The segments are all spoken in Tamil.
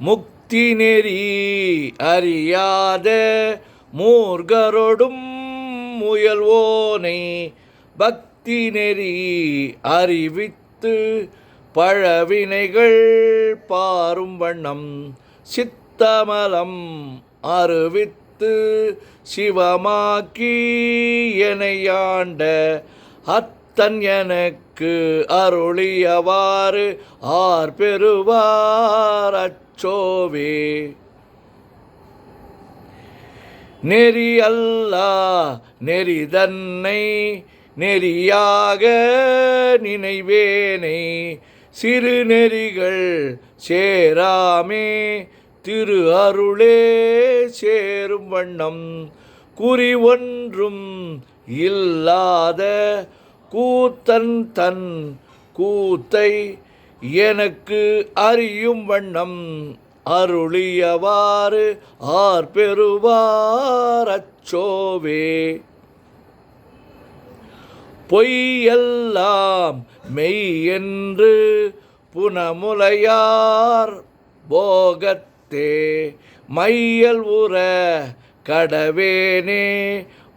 முக்தி நெறி அறியாத மூர்கரொடும் முயல்வோனை பக்தி நெறி அறிவித்து பழவினைகள் பாரும் வண்ணம் சித்தமலம் அறிவித்து சிவமாக்கி எனையாண்ட அத்தன் எனக்கு அருளியவாறு ஆர் பெறுவார் அச்சோவே. நெறி அல்லா நெறி தன்னை நெறியாக நினைவேனை சிறு நெறிகள் சேராமே திரு அருளே சேரும் வண்ணம் குறி ஒன்றும் இல்லாத கூத்தன் தன் கூத்தை எனக்கு அறியும் வண்ணம் அருளியவாறு ஆர் பெறுவார் அச்சோவே. பொய்யெல்லாம் மெய் என்று புனமுலையார் போகத்தே மையல் உற கடவேனே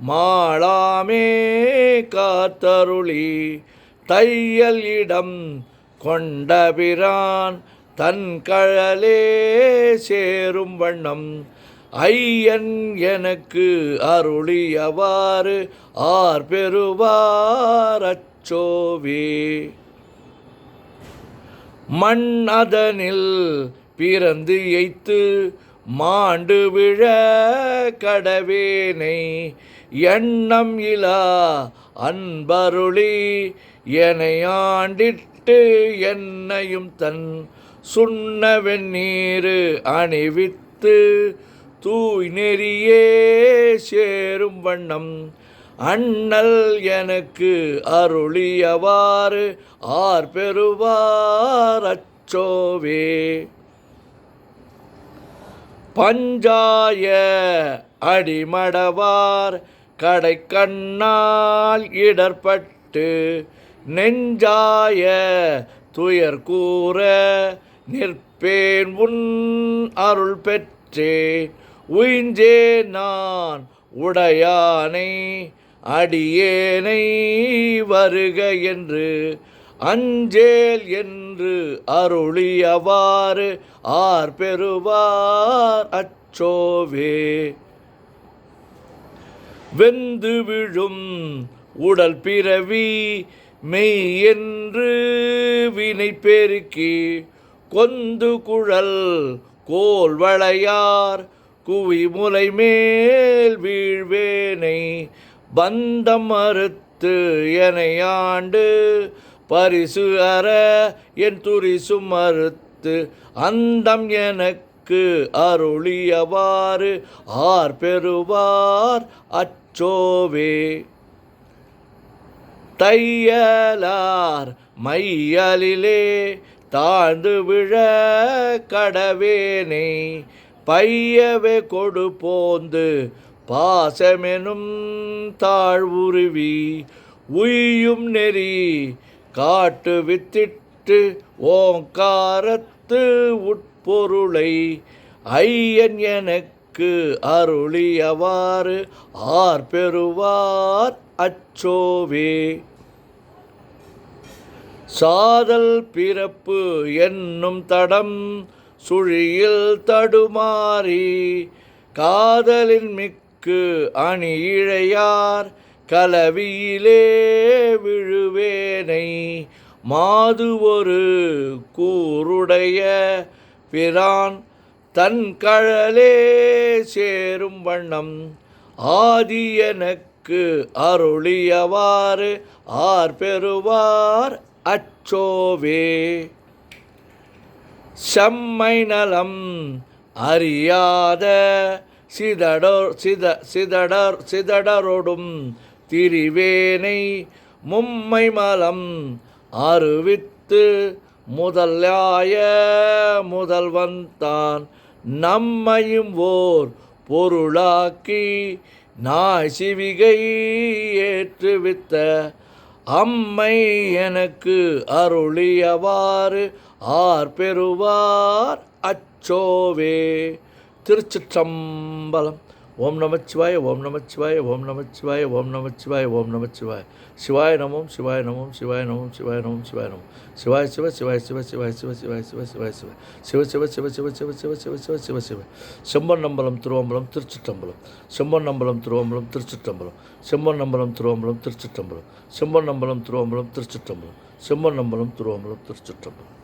மாளாமே காத்தருளி தையல் இடம் கொண்டபிரான் தன் கழலே சேரும் வண்ணம் ஐயன் எனக்கு அருளியவாறு ஆர் பெறுவார் அச்சோவே. மண் அதனில் பிறந்து எய்த்து மாண்டு விழ கடவேனை எண்ணம் இலா அன்பருளி எனையாண்டிட்டு என்னையும் தன் சுண்ண வெந்நீரு அணிவித்து தூய் நெறியே சேரும் வண்ணம் அண்ணல் எனக்கு அருளியவாறு ஆர் பெறுவார் அச்சோவே. பஞ்சாய அடிமடவார் கடை கண்ணால் இடர்பட்டு நெஞ்சாய துயர் கூற நிற்பேன் உன் அருள் பெற்றேன் உயிஞ்சே நான் உடையானை அடியேனை வருக என்று அஞ்சேல் என்று அருளியவாறு ஆர் பெறுவார் அச்சோவே. வெந்து விழும் உடல் பிறவி மெய் என்று வினை பெருக்கி கொந்து குழல் கோல் வளையார் குவி முலை மேல் வீழ்வேனை பந்தம் மறுத்து எனையாண்டு பரிசு அற என் துரிசு மறுத்து அந்தம் எனக்கு அருளியவாறு ஆர் பெறுவார் அச்சோவே. தையலார் மையலிலே தாழ்ந்து விழ கடவேனை பையவே கொடு போந்து பாசமெனும் தாழ்வுருவி உய்யும் நெறி காட்டு வித்திட்டு ஓங்காரத்து உட்பொருளை ஐயன் எனக்கு அருளியவாறு ஆர் பெறுவார் அச்சோவே. சாதல் பிறப்பு என்னும் தடம் சுழியில் தடுமாறி காதலின் மிக்கு அணி இழையார் கலவியிலே விழுவேனை மாது ஒரு கூருடைய பிரான் தன் கழலே சேரும் வண்ணம் ஆதி எனக்கு அருளியவாறு ஆர் பெறுவார் அச்சோவே. செம்மை நலம் அறியாத சிதடரொடும் திரிவேனை மும்மை மலம் அறிவித்து முதலாய முதல்வந்தான் நம்மையும் ஓர் பொருளாக்கி நாய் சிவிகை ஏற்றுவித்த அம்மை எனக்கு அருளியவாறு ஆர் பெறுவார் அச்சோவே. திருச்சிற்றம்பலம். ஓம் நமச்சிவாய ஓம் நமச்சிவாய ஓம் நமச்சிவாய ஓம் நமச்சிவாய ஓம் நமச்சிவாய. சிவாய நமோம் சிவாய நமோம் சிவாய நமோம் சிவாய நமோம் சிவாய நமோம். சிவாய சிவ சிவாய சிவ சிவாய சிவ சிவாய சிவ சிவாய சிவ சிவ சிவ சிவ சிவ சிவ சிவ சிவ சிவ சிவ சிவ. செம்பொன்னம்பலம் திருவம்பலம் திருச்சிற்றம்பலம். செம்பொன்னம்பலம் திருவம்பலம் திருச்சிற்றம்பலம். செம்பொன்னம்பலம் திருவம்பலம் திருச்சிற்றம்பலம். செம்பொன்னம்பலம் திருவம்பலம் திருச்சிற்றம்பலம். செம்பொன்னம்பலம் திருவம்பலம் திருச்சிற்றம்பலம்.